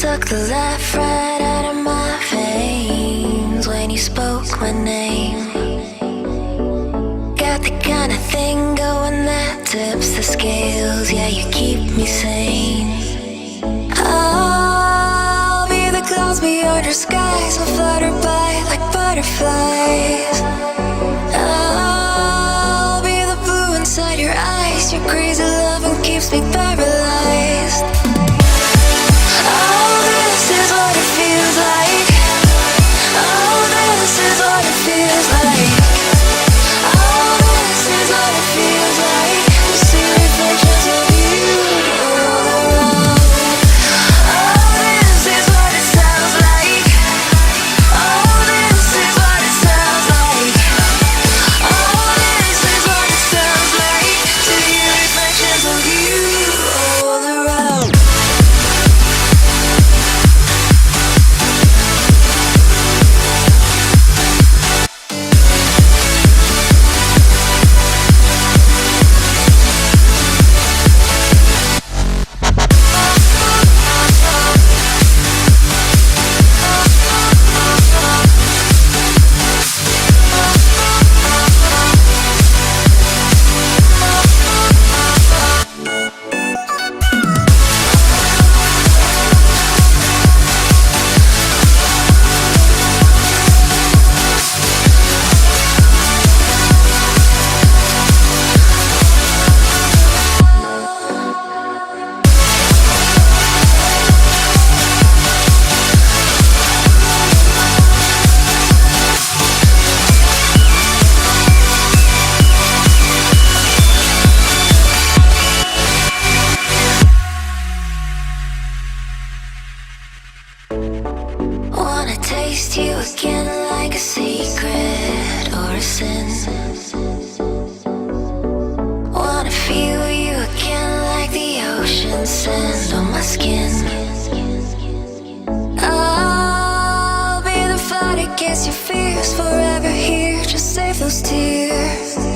Suck the life right out of my veins when you spoke my name. Got the kind of thing going that tips the scales. Yeah, you keep me sane. I'll be the clouds beyond your skies. I'll flutter by like butterflies. I'll be the blue inside your eyes. Your crazy loving keeps me paralyzed. Wanna taste you again like a secret or a sin. Wanna feel you again like the ocean sand on my skin. I'll be the fight against your fears, forever here, just save those tears.